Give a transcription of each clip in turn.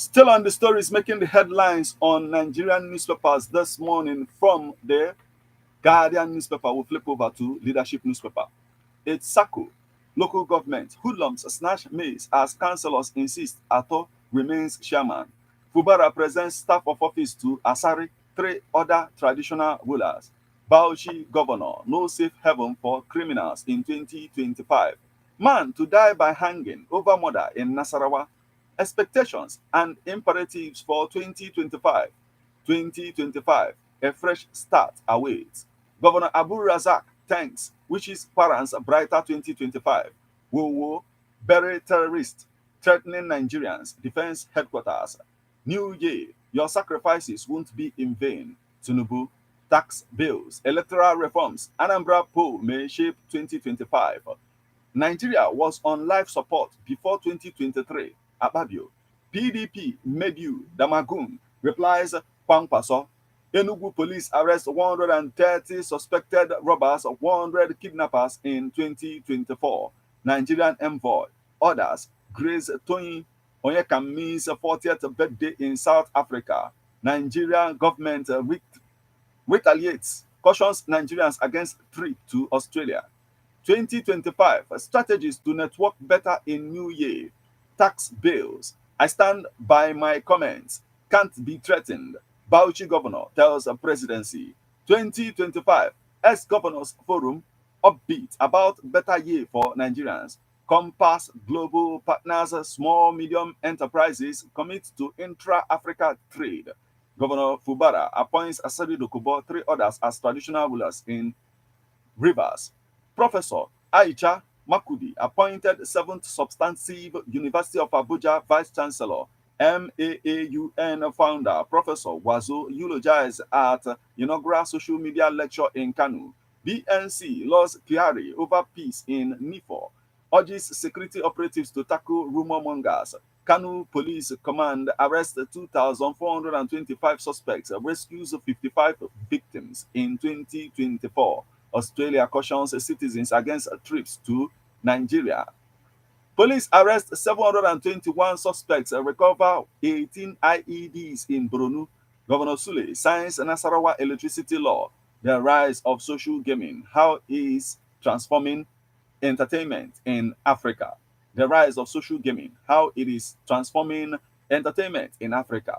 Still on the stories making the headlines on Nigerian newspapers this morning from the Guardian newspaper, we flip over to leadership newspaper. It's Sako. Local government hoodlums snatch maize as councillors insist Ato remains chairman. Fubara presents staff of office to Asari, three other traditional rulers. Bauchi governor, no safe haven for criminals in 2025. Man to die by hanging over murder in Nasarawa. Expectations and imperatives for 2025. 2025, a fresh start awaits. Governor Abu Razak thanks, wishes parents a brighter 2025. Wo bury terrorists threatening Nigerians, defense headquarters. New year, your sacrifices won't be in vain. Tinubu, tax bills, electoral reforms, Anambra poll may shape 2025. Nigeria was on life support before 2023. Akpabio. PDP made you, Damagun, replies Kwankwaso. Enugu police arrest 130 suspected robbers, 100 kidnappers in 2024. Nigerian envoy. Others, Grace Toyin Onyekami's 40th birthday in South Africa. Nigerian government retaliates, cautions Nigerians against trip to Australia. 2025 strategies to network better in new year. Tax bills. I stand by my comments. Can't be threatened. Bauchi governor tells the presidency. 2025 ex-governors forum upbeat about better year for Nigerians. Compass Global Partners Small Medium Enterprises commit to intra-Africa trade. Governor Fubara appoints Asari Dokubo, three others as traditional rulers in Rivers. Professor Aisha Makudi, appointed seventh substantive University of Abuja Vice Chancellor. MAAUN founder Professor Wazo eulogized at inaugural social media lecture in Kanu. BNC lost Kyari over peace in Nifo. Urges security operatives to tackle rumor mongers. Kanu Police Command arrests 2,425 suspects, rescues 55 victims in 2024. Australia cautions citizens against trips to Nigeria. Police arrest 721 suspects and recover 18 IEDs in Borno. Governor Sule signs Nasarawa electricity law. The rise of social gaming, how is transforming entertainment in Africa. The rise of social gaming, how it is transforming entertainment in Africa.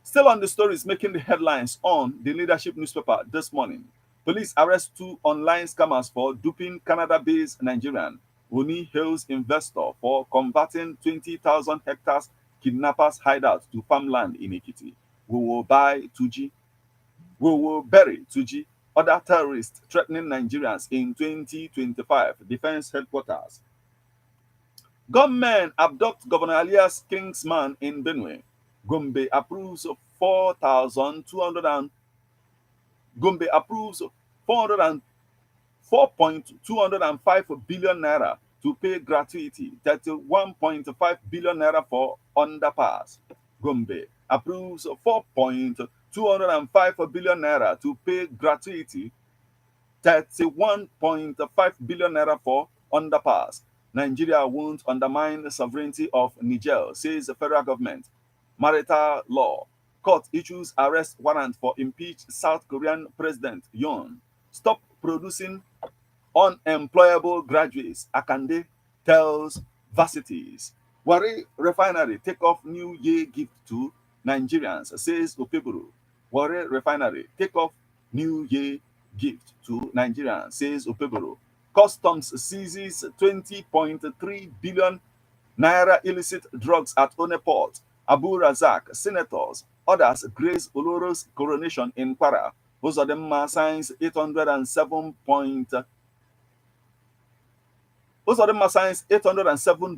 Still on the stories making the headlines on the leadership newspaper this morning. Police arrest two online scammers for duping Canada-based Nigerian. Oni hails investor for converting 20,000 hectares kidnappers hideout to farmland in Ekiti. We will buy 2G. We will bury 2G. Other terrorists threatening Nigerians in 2025. Defense headquarters. Gunmen abduct Governor Alias Kingsman in Benue. Gombe approves 4,200 Gombe approves 400 4.205 billion naira to pay gratuity, 31.5 billion naira for underpass. Gombe approves 4.205 billion naira to pay gratuity, 31.5 billion naira for underpass. Nigeria won't undermine the sovereignty of Niger, says the federal government. Marital law. Court issues arrest warrant for impeached South Korean President Yoon. Stop producing unemployable graduates, Akande tells varsities. Warri Refinery take off New Year gift to Nigerians, says Opeburu. Warri Refinery take off New Year gift to Nigerians, says Opeburu. Customs seizes 20.3 billion naira illicit drugs at One Port. Abu Razak, senators, others grace Oloro's coronation in Kwara. Uzodinma signs 807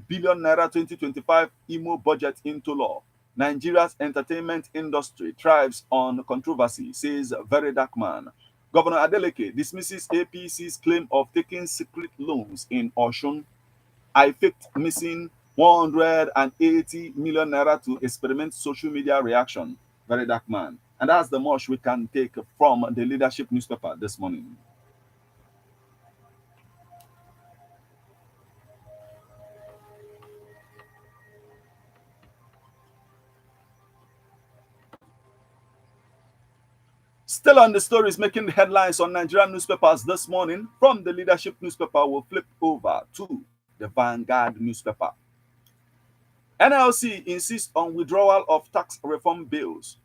billion naira 2025 IMO budget into law. Nigeria's entertainment industry thrives on controversy, says Very Dark Man. Governor Adeleke dismisses APC's claim of taking secret loans in Oshun. I faked missing 180 million naira to experiment social media reaction. Very Dark Man. And that's the much we can take from the leadership newspaper this morning. Still on the stories making the headlines on Nigerian newspapers this morning, from the leadership newspaper, we'll flip over to the Vanguard newspaper. NLC insists on withdrawal of tax reform bills.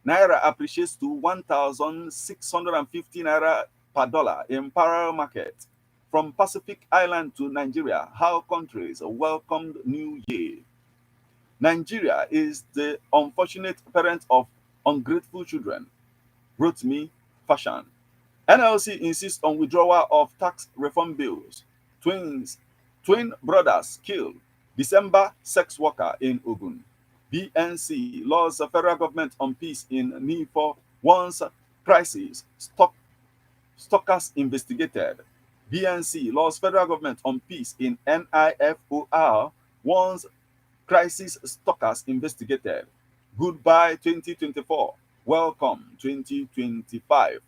Naira appreciates to 1,650 naira per dollar in parallel market. From Pacific Island to Nigeria, how countries welcomed New Year. Nigeria is the unfortunate parent of ungrateful children, wrote me Fashion. NLC insists on withdrawal of tax reform bills. Twin brothers killed. December sex worker in Ogun. BNC laws the federal government on peace in Nifo once crisis stalkers investigated. BNC laws federal government on peace in NIFOR once crisis stalkers investigated. Goodbye 2024. Welcome 2025.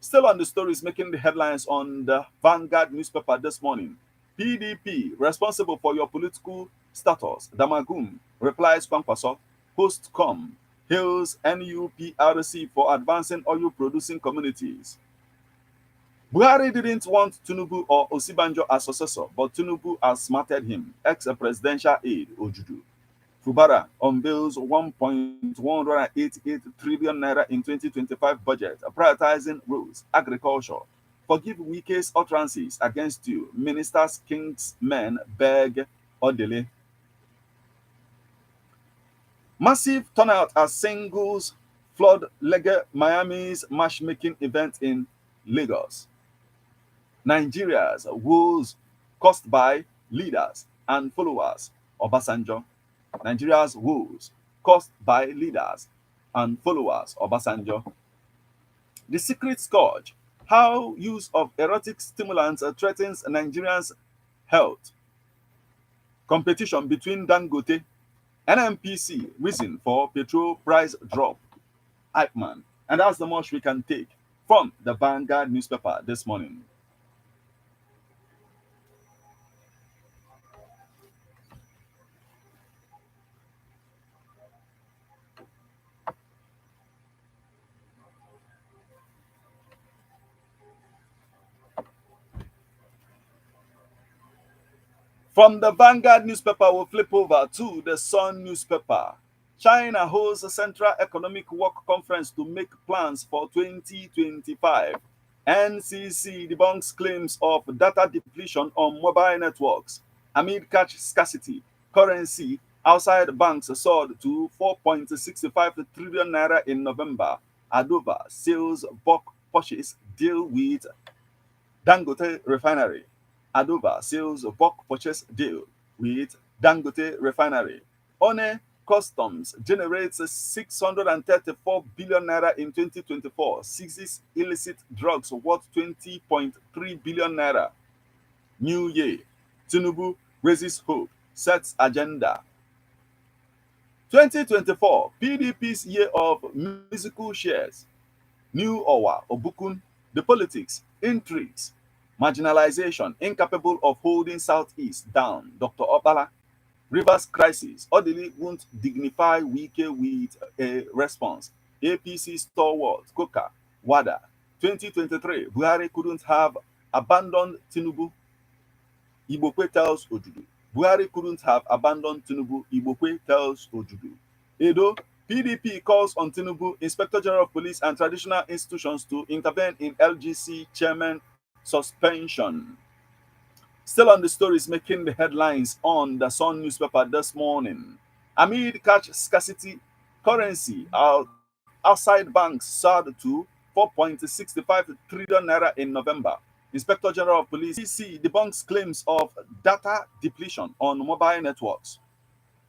Still on the stories making the headlines on the Vanguard newspaper this morning. PDP responsible for your political status. Damagum replies Kwankwaso. Postcom hails NUPRC for advancing oil producing communities. Buhari didn't want Tinubu or Osibanjo as successor, but Tinubu outsmarted him. Ex-presidential aide Ojudu. Fubara unveils 1.188 trillion naira in 2025 budget, prioritizing roads, agriculture. Forgive Wike's utterances against you. Ministers, kings, men beg or delay. Massive turnout as singles flood Miami's matchmaking event in Lagos. Nigeria's woes caused by leaders and followers. Obasanjo. Nigeria's woes caused by leaders and followers. Obasanjo. The secret scourge. How use of erotic stimulants threatens Nigerians' health. Competition between Dangote, NMPC, reason for petrol price drop. Eichmann. And that's the most we can take from the Vanguard newspaper this morning. From the Vanguard newspaper, we'll flip over to the Sun newspaper. China holds a Central Economic Work Conference to make plans for 2025. NCC debunks claims of data depletion on mobile networks. Amid cash scarcity, currency outside banks soared to 4.65 trillion naira in November. Adova sales bulk purchase deal with Dangote Refinery. Adova seals bulk purchase deal with Dangote Refinery. One Customs generates 634 billion naira in 2024, seizes illicit drugs worth 20.3 billion naira. New Year. Tinubu raises hope, sets agenda. 2024, PDP's year of musical shares. New Owa, Obukun, the politics, intrigues, marginalization, incapable of holding Southeast down. Dr. Opala, Rivers crisis, Odili won't dignify Wike with a response. APC stalwart, Koka, Wada. 2023, Buhari couldn't have abandoned Tinubu. Igbokwe tells Ojudu. Buhari couldn't have abandoned Tinubu. Igbokwe tells Ojudu. Edo, PDP calls on Tinubu, Inspector General of Police and traditional institutions to intervene in LGC chairman suspension. Still on the stories making the headlines on the Sun newspaper this morning. Amid cash scarcity, currency outside banks soared to 4.65 trillion naira in November. Inspector General of Police CC debunks claims of data depletion on mobile networks.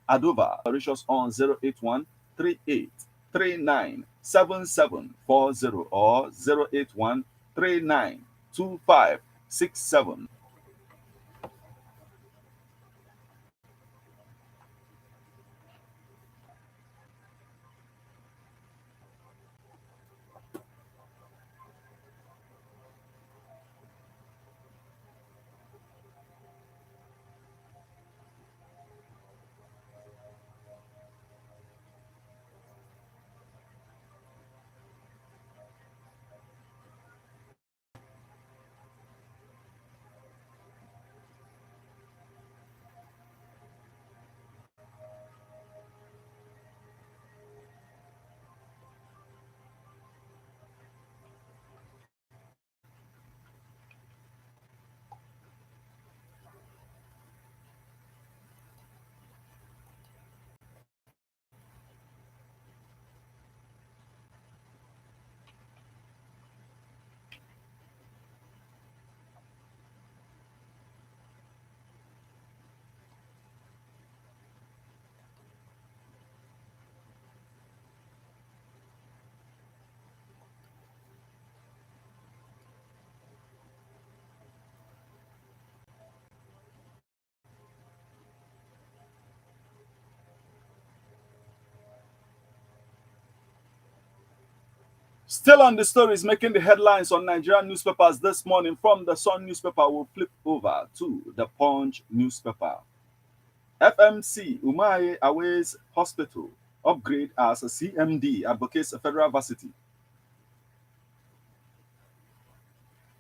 Adova reaches on 081 38 39 7740 or 081 39 2567. Still on the stories making the headlines on Nigerian newspapers this morning, from the Sun newspaper, we'll flip over to the Punch newspaper. FMC Umahi Aways Hospital upgrade as a CMD advocates a federal varsity.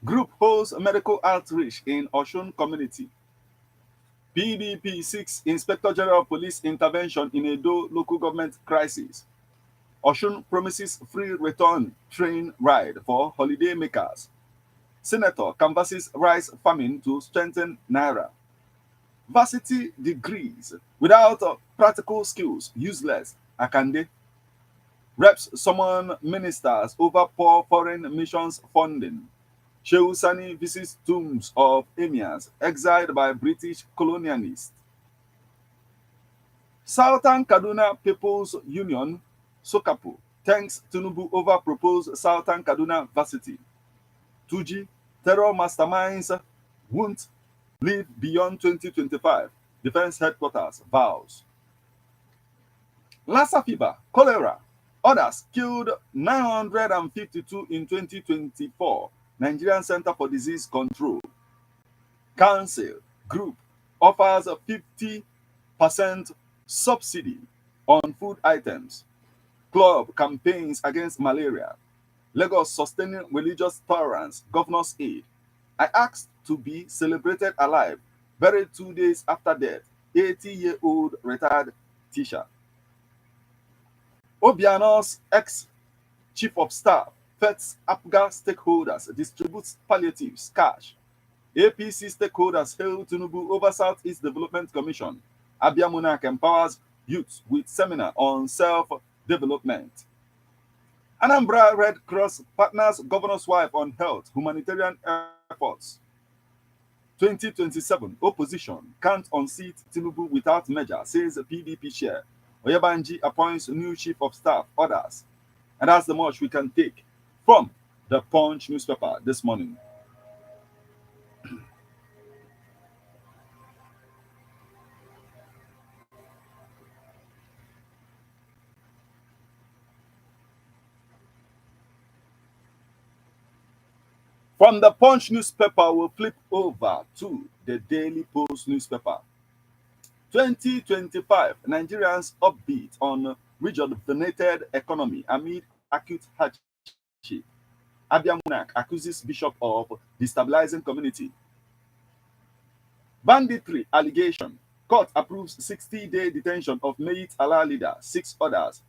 Group holds medical outreach in Oshun community. PDP seeks Inspector General of Police intervention in Edo local government crisis. Oshun promises free return train ride for holiday makers. Senator canvasses rice farming to strengthen Naira. Varsity degrees without practical skills useless. Akande. Reps summon ministers over poor foreign missions funding. Shehu Sani visits tombs of emirs exiled by British colonialists. Southern Kaduna People's Union, Sokapo, thanks Tinubu over proposed Southern Kaduna Varsity. Tuji, terror masterminds won't live beyond 2025. Defense headquarters vows. Lassa fever, cholera, others killed 952 in 2024. Nigerian Center for Disease Control. Council Group offers a 50% subsidy on food items. Club campaigns against malaria. Lagos sustaining religious tolerance. Governor's aid. I asked to be celebrated alive. Buried 2 days after death. 80-year-old retired teacher. Obiano's ex-chief of staff vets APGA stakeholders, distributes palliatives, cash. APC stakeholders hail Tinubu over Southeast Development Commission. Abia Monarch empowers youth with seminar on self-development. Anambra Red Cross partners governor's wife on health, humanitarian efforts. 2027 opposition can't unseat Tinubu without measure, says PDP chair. Oyebanji appoints new chief of staff, others. And that's the much we can take from the Punch newspaper this morning. From the Punch newspaper, we'll flip over to the Daily Post newspaper. 2025, Nigerians upbeat on rejuvenated economy amid acute hardship. Abia Monarch accuses bishop of destabilizing community. Banditry allegation. Court approves 60-day detention of Mayit Allah leader. 6 others.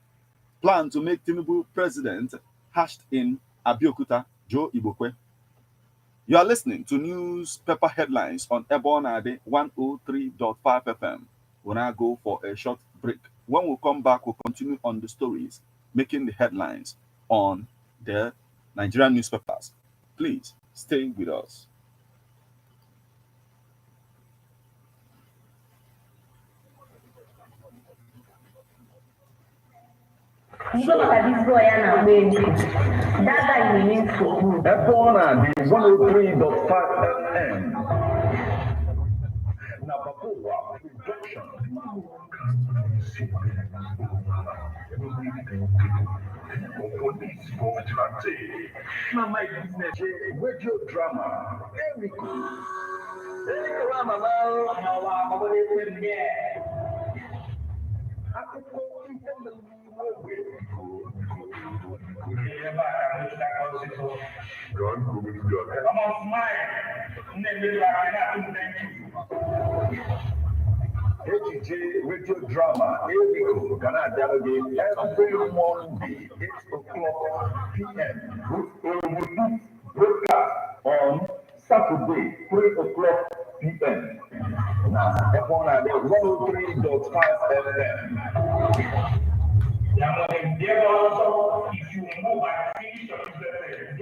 Plan to make Tinubu president hashed in Abeokuta. Joe Ibokwe. You are listening to newspaper headlines on Ebonade 103.5 FM. We'll now go for a short break. When we come back, we'll continue on the stories making the headlines on the Nigerian newspapers. Please stay with us. Ebonade 103.5 FM. Napapoa production. Police vigilante. Mama business radio drama. Erico. AJ radio drama, Erico, gonna delegate every Monday, 8 o'clock p.m. Broadcast on Saturday, 3 o'clock p.m. Now, Ebonade 103.5 FM. If you move and finish your business,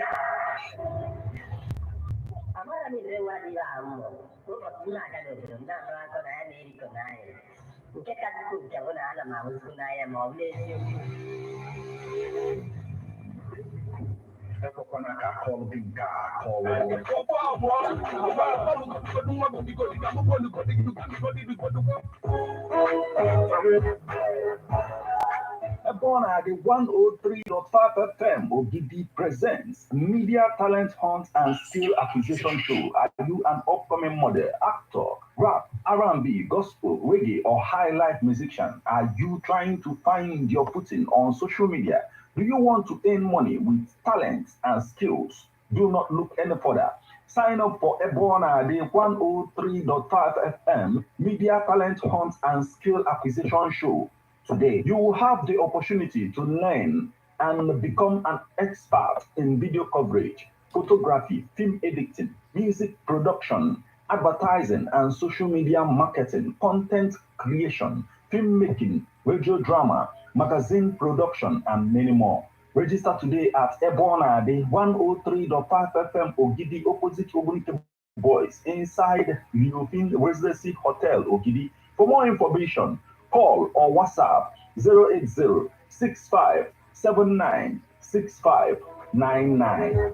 Ebona, the 103.5 FM Ogidi presents Media Talent Hunt and Skill Acquisition Show. Are you an upcoming model, actor, rap, R&B, gospel, reggae, or high life musician? Are you trying to find your footing on social media? Do you want to earn money with talents and skills? Do not look any further. Sign up for Ebona, the 103.5 FM Media Talent Hunt and Skill Acquisition Show. Today, you will have the opportunity to learn and become an expert in video coverage, photography, film editing, music production, advertising and social media marketing, content creation, filmmaking, radio drama, magazine production, and many more. Register today at Ebona, the 103.5 FM Ogidi, opposite Ogunike Boys, inside European Residency Hotel, Ogidi. For more information, call or WhatsApp 080 65 79 6599.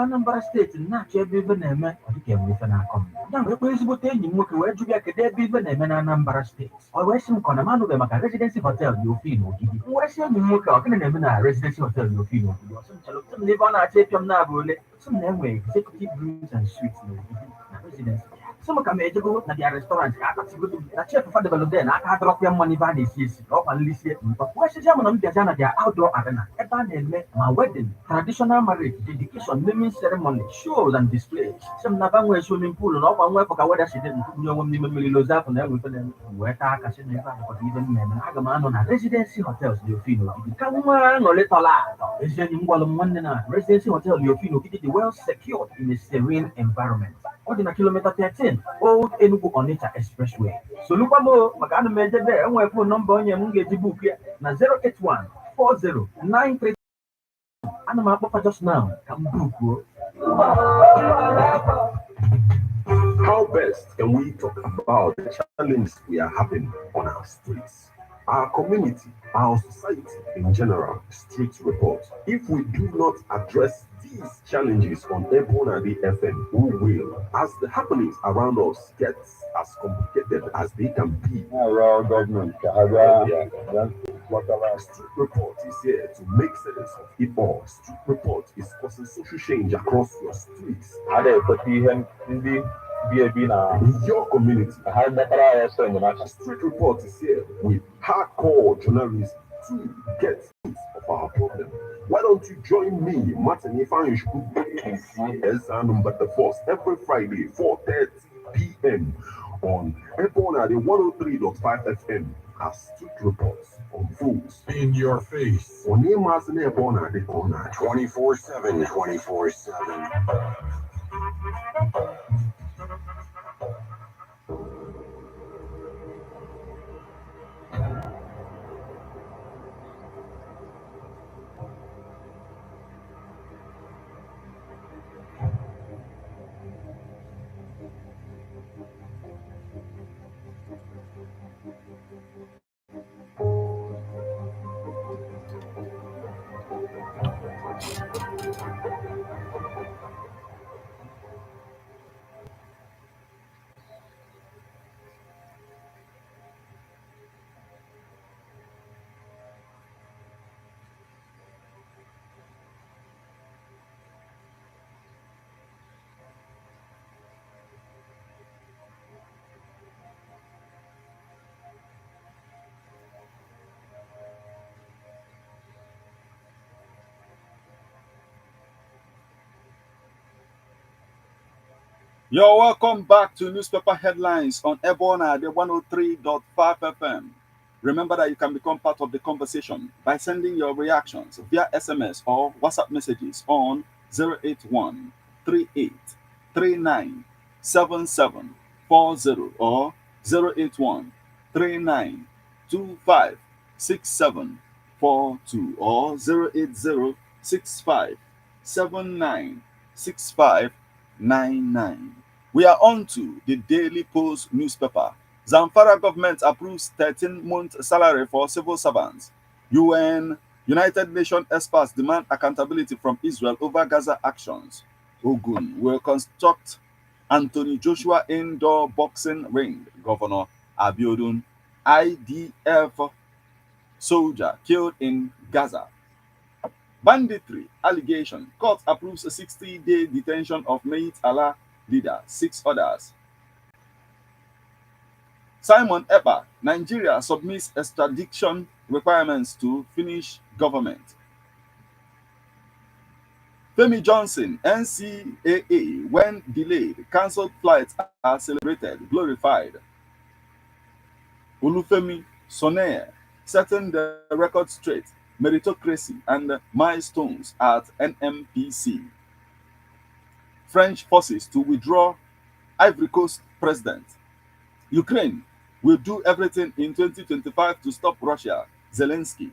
Anambra steeti na-achọ ebe ibe na-eme ọ dịka enwe ife na-akọ m ya nwekwa ezigbote enyi m nwoke wee jụ ya kedu ebe ibe na-eme na Anambra steeti ọ wee sị m kọ na m anụbeghị maka Residency Hotel dị ofe n'Ogidi m wee sị enyi m nwoke ọ gịnị na-eme na Residency Hotel dị ofe n'Ogidi ọsị m chelụ sị m na ebe ọ na-achọ ịpịọ m na-abụ ole sị m na enwe executive rooms and suites n'Ogidi na Residency sị m ka m ejego na dia restaurant ka akpatigodo na chef fadebelode na aka adọrọkwa ya mmanụ ibe a na-esi esi ka ọkwa nlisie mkpọ wee sịzia m na m bịazia na dia outdoor arena ebe a na-eme ma wedding, traditional marriage, dedication, naming ceremony, shows and displays. Some na banwe swimming pool na ọkwa nwefu ka weda shide ntunye onwe m n'ime mmiri lozapụ na enwe fene wee taa aka si na ebe a dịkọta ibe mmemme aga m anọ na Residency Hotels dị ofe n'Ogidi ka nwa aṅụrị tọla atọ ezi enyi m gwalụ m nwanne na Residency Hotel dị ofe n'Ogidi dị well secured in a serene environment. Ọ dị na kilomita 13 Old Enugu Onitsha Expressway. Solukwa m maka ana m ejebe enwere fon nọmba onye m ga-eji buku ya na 081 4093 ana m akpọkwa just now ka m bukuo. How best can we talk about the challenges we are having on our streets, our community, our society in general? Street report. If we do not address these challenges on Ebona FM, we will, as the happenings around us get as complicated as they can be. Our government, Whatever. Street report is here to make sense of it all. Street report is causing social change across your streets. In your community. Street report is here with hardcore journalists to get news of our problem. Why don't you join me, Martin Ifan, number the first every Friday, 4:30 p.m. on Ebona, the 103.5 FM as Street Reports unfolds in your face. On Ebona, the corner 24/7, 24/7. You're welcome back to Newspaper Headlines on Ebona, the 103.5 FM. Remember that you can become part of the conversation by sending your reactions via SMS or WhatsApp messages on 081 38 39 7740 or 081 39 25 6742 or 080 65 79 6599. We are on to the Daily Post newspaper. Zamfara government approves 13-month salary for civil servants. UN United Nations experts demand accountability from Israel over Gaza actions. Ogun will construct Anthony Joshua indoor boxing ring. Governor Abiodun, IDF soldier killed in Gaza. Banditry allegation. Court approves a 60-day detention of Mayit Allah leader, 6 others. Simon Ekpa, Nigeria submits extradition requirements to Finnish government. Femi Johnson, NCAA, when delayed, cancelled flights are celebrated, glorified. Olufemi Soneye, setting the record straight, meritocracy and milestones at NMPC. French forces to withdraw Ivory Coast president. Ukraine will do everything in 2025 to stop Russia. Zelensky.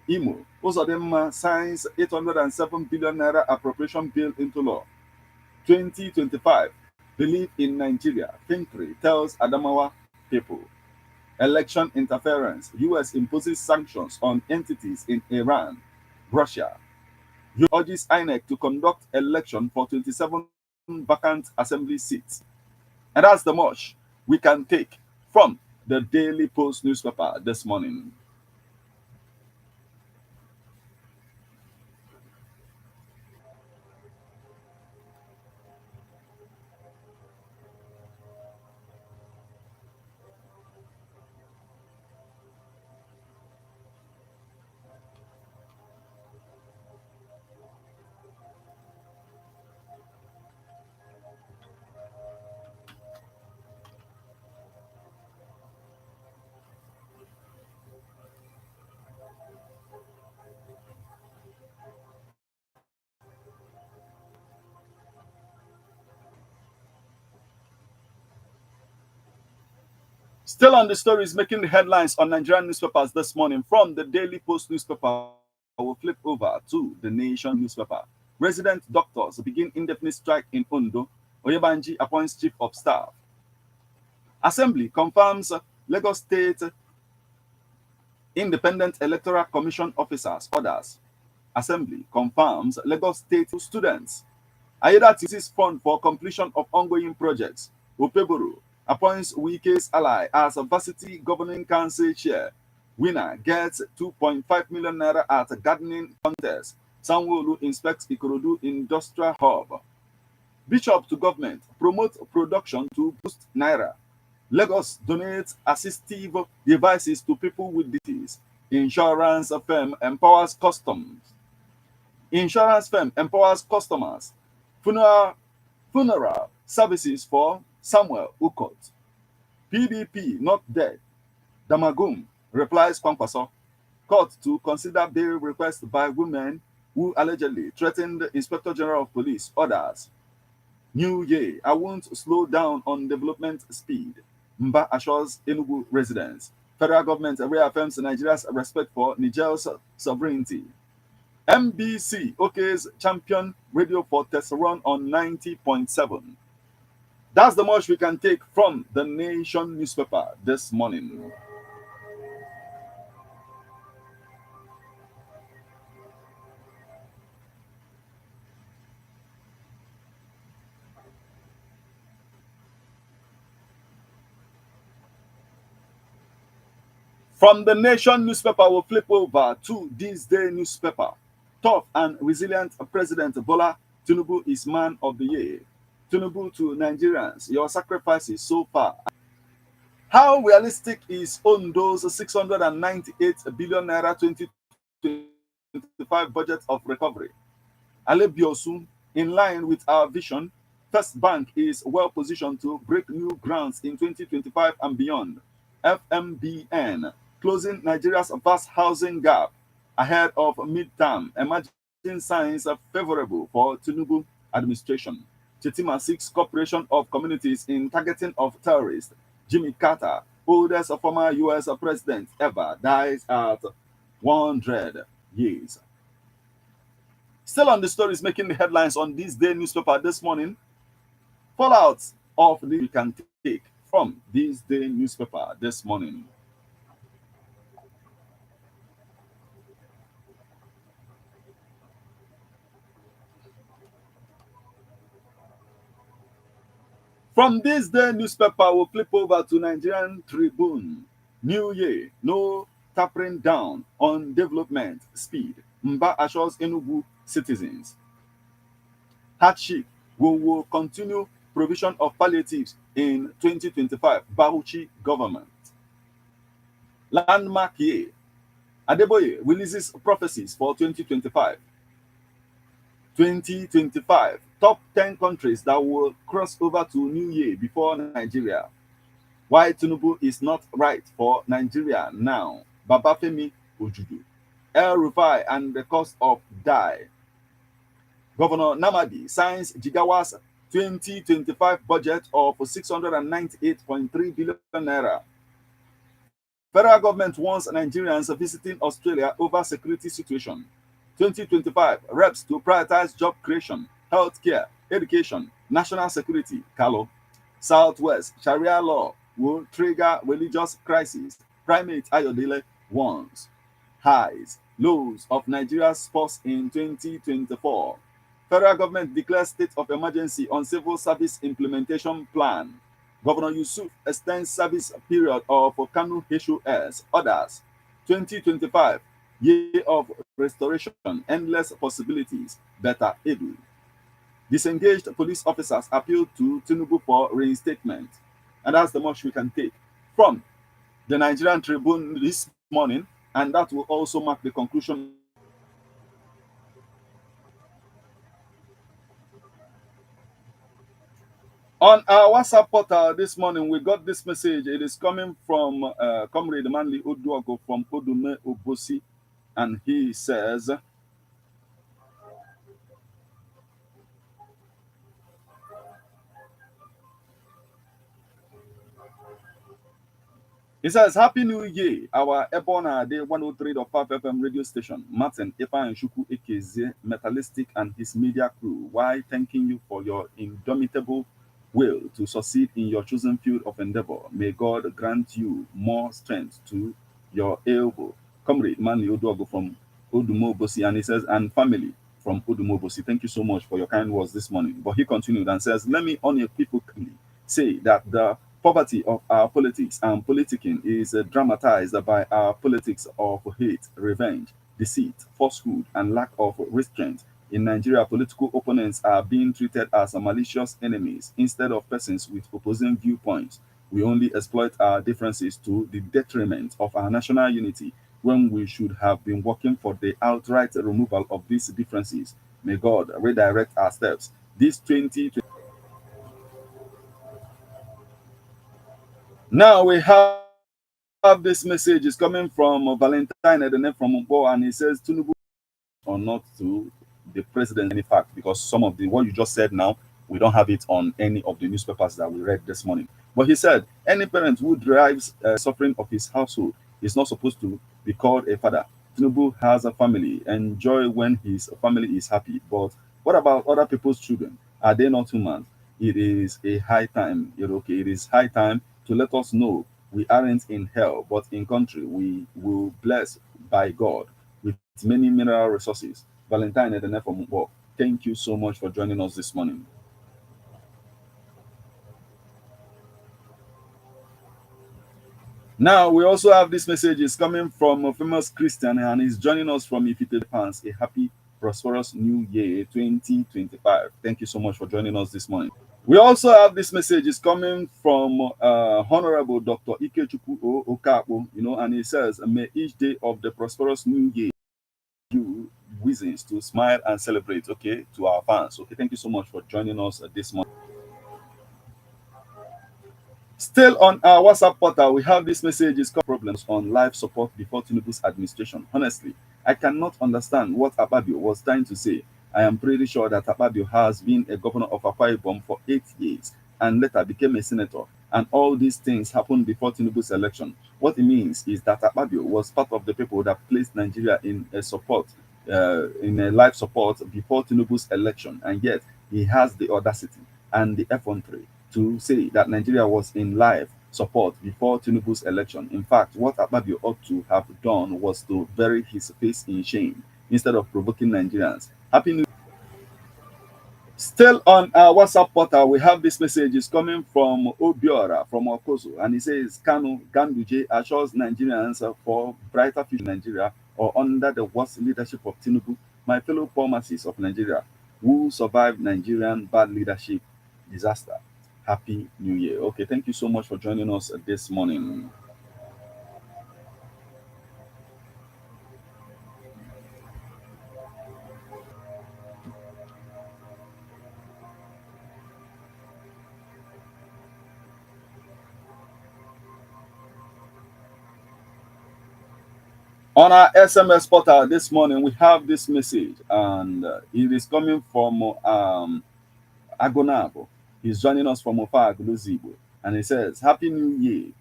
Imo. Uzodinma signs 807 billion naira appropriation bill into law. 2025. Believe in Nigeria. Fintri tells Adamawa people. Election interference. US imposes sanctions on entities in Iran, Russia. Urges INEC to conduct election for 27 vacant assembly seats. And that's the much we can take from the Daily Post newspaper this morning. Still on the stories making the headlines on Nigerian newspapers this morning from the Daily Post newspaper, I will flip over to the Nation newspaper. Resident doctors begin indefinite strike in Ondo. Oyebanji appoints chief of staff. Assembly confirms Lagos State Independent Electoral Commission officers orders. Assembly confirms Lagos State students. Ayeda uses fund for completion of ongoing projects. Opeboro appoints Wike's ally as a varsity governing council chair. Winner gets 2.5 million naira at gardening contest. Sanwo-Olu inspects Ikorodu Industrial Hub. Bishop to government promote production to boost naira. Lagos donates assistive devices to people with disease. Insurance firm empowers customs. Insurance firm empowers customers. Funeral services for Samuel Ukot. PDP not dead. Damagum replies Kwankwaso. Court to consider bail request by women who allegedly threatened the Inspector General of Police. Orders. New Year, I won't slow down on development speed. Mba assures Enugu residents. Federal government reaffirms Nigeria's respect for Niger's sovereignty. MBC OK's champion radio for Tesseron on 90.7. That's the much we can take from the Nation newspaper this morning. From the Nation newspaper, we'll flip over to this day newspaper. Tough and resilient President Bola Tinubu is man of the year. Tinubu to Nigerians, your sacrifices so far. How realistic is Ondo's 698 billion naira 2025 budget of recovery? Alebiosu, in line with our vision, First Bank is well positioned to break new grounds in 2025 and beyond. FMBN, closing Nigeria's vast housing gap ahead of midterm, emerging signs are favorable for Tinubu administration. Chetima seeks cooperation of communities in targeting of terrorists. Jimmy Carter, oldest former US president ever, dies at 100 years. Still on the stories making the headlines on this day newspaper this morning, fallout of the we can take from this day newspaper this morning. From this day newspaper, we'll flip over to Nigerian Tribune. New Year, no tapering down on development speed. Mba assures Enugu citizens. Hardship, we will continue provision of palliatives in 2025. Bauchi government. Landmark year. Adeboye releases prophecies for 2025. 2025. Top 10 countries that will cross over to New Year before Nigeria. Why Tinubu is not right for Nigeria now. Babafemi Ojudu. El Rufai and the cost of die. Governor Namadi signs Jigawa's 2025 budget of 698.3 billion naira. Federal government warns Nigerians visiting Australia over security situation. 2025 reps to prioritize job creation, healthcare, education, national security. Kalo. Southwest Sharia law will trigger religious crisis. Primate Ayodele warns. Highs, lows of Nigeria's sports in 2024. Federal government declares state of emergency on civil service implementation plan. Governor Yusuf extends service period of Kanu HOS. Others. 2025, year of restoration, endless possibilities, better edu. Disengaged police officers appeal to Tinubu for reinstatement. And that's the much we can take from the Nigerian Tribune this morning. And that will also mark the conclusion. On our WhatsApp portal this morning, we got this message. It is coming from Comrade Manly Oduogo from Odume Obosi. And he says, Happy New Year, our Ebona Day 103.5 FM radio station. Martin Epa and Shuku Ekeze, Metallistic, and his media crew. Why thanking you for your indomitable will to succeed in your chosen field of endeavor. May God grant you more strength to your elbow. Comrade Manly Oduogo from Odumo Bosi, and he says, and family from Odumo Bosi. Thank you so much for your kind words this morning. But he continued and says, let me unequivocally say that the poverty of our politics and politicking is dramatized by our politics of hate, revenge, deceit, falsehood, and lack of restraint. In Nigeria, political opponents are being treated as malicious enemies instead of persons with opposing viewpoints. We only exploit our differences to the detriment of our national unity when we should have been working for the outright removal of these differences. May God redirect our steps. This 2020. Now we have this message is coming from Valentine Edene from Mbo, and he says Tinubu or not to the president any fact, because some of the what you just said now we don't have it on any of the newspapers that we read this morning. But he said any parent who drives suffering of his household is not supposed to be called a father. Tinubu has a family, enjoy when his family is happy. But what about other people's children? Are they not human? It is a high time. It is high time to let us know we aren't in hell, but in country we will bless by God with many mineral resources. Valentine Edene from Mbo, thank you so much for joining us this morning. Now we also have this message is coming from a famous Christian, and he's joining us from Ifite Pants. A happy, prosperous new year 2025. Thank you so much for joining us this morning. We also have this message is coming from Honorable Dr. Ikechukwu Okapo, and he says, may each day of the prosperous new year you reasons to smile and celebrate, okay, to our fans. Okay, thank you so much for joining us this morning. Still on our WhatsApp portal, we have this message is called problems on life support before Tinubu's administration. Honestly, I cannot understand what Akpabio was trying to say. I am pretty sure that Akpabio has been a governor of Akwa Ibom for 8 years and later became a senator. And all these things happened before Tinubu's election. What it means is that Akpabio was part of the people that placed Nigeria in a support, in a life support before Tinubu's election. And yet he has the audacity and the effrontery to say that Nigeria was in live support before Tinubu's election. In fact, what Akpabio ought to have done was to bury his face in shame instead of provoking Nigerians. Happy New Still on our WhatsApp portal, we have this message is coming from Obiora from Okozo, and he says, Kanu Ganduje assures Nigerians for brighter future in Nigeria or under the worst leadership of Tinubu, my fellow poor masses of Nigeria who survived Nigerian bad leadership disaster. Happy New Year. Okay, thank you so much for joining us this morning. On our SMS portal this morning, we have this message, and it is coming from Agonabo. He's joining us from Ofa Aguluzibo, and he says, Happy New Year.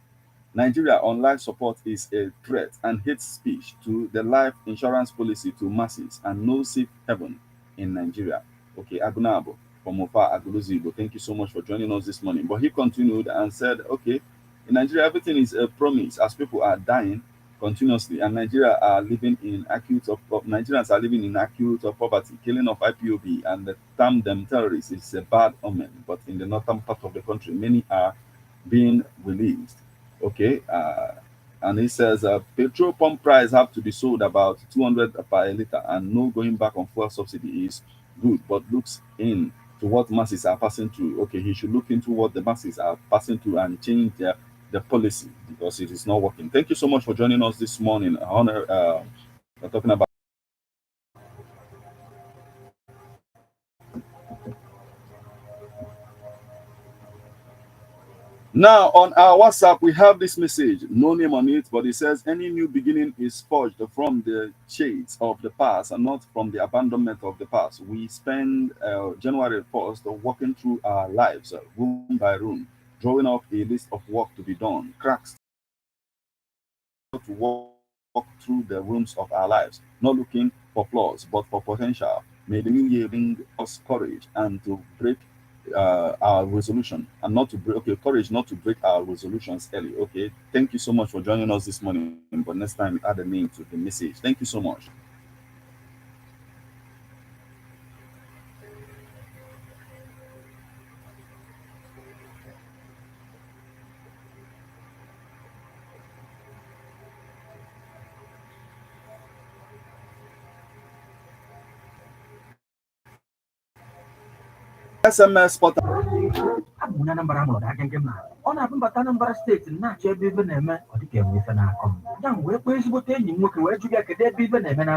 Nigeria on life support is a threat and hate speech to the life insurance policy to masses and no safe haven in Nigeria. Okay, Agunabo from Ofa Aguluzibo, thank you so much for joining us this morning. But he continued and said, okay, in Nigeria, everything is a promise as people are dying continuously, and Nigerians are living in acute poverty, killing of IPOB, and the term them terrorists is a bad omen. But in the northern part of the country, many are being released. Okay, and he says petrol pump price have to be sold about 200 per liter, and no going back on fuel subsidy is good, but looks in to what masses are passing through. Okay, he should look into what the masses are passing through and change the policy because it is not working. Thank you so much for joining us this morning. Honor, we're talking about. Now, on our WhatsApp, we have this message, no name on it, but it says, any new beginning is forged from the shades of the past and not from the abandonment of the past. We spend January 1st walking through our lives, room by room, drawing up a list of work to be done, cracks to walk through the rooms of our lives, not looking for flaws, but for potential. May the new year bring us courage and to break our resolution and not to break, okay, courage not to break our resolutions early. Okay, thank you so much for joining us this morning. But next time, add a name to the message. Thank you so much. SMS portal. abụ na Anambra nọrọ aka nke mma ọ na-abụ mbata Anambra steeti na-achọ ebe ibe na-eme ọ dịka enwe ife na-akọ m ya m wee kpọọ ezigbote enyi m nwoke wee jụ ya kedu ebe ibe na-eme na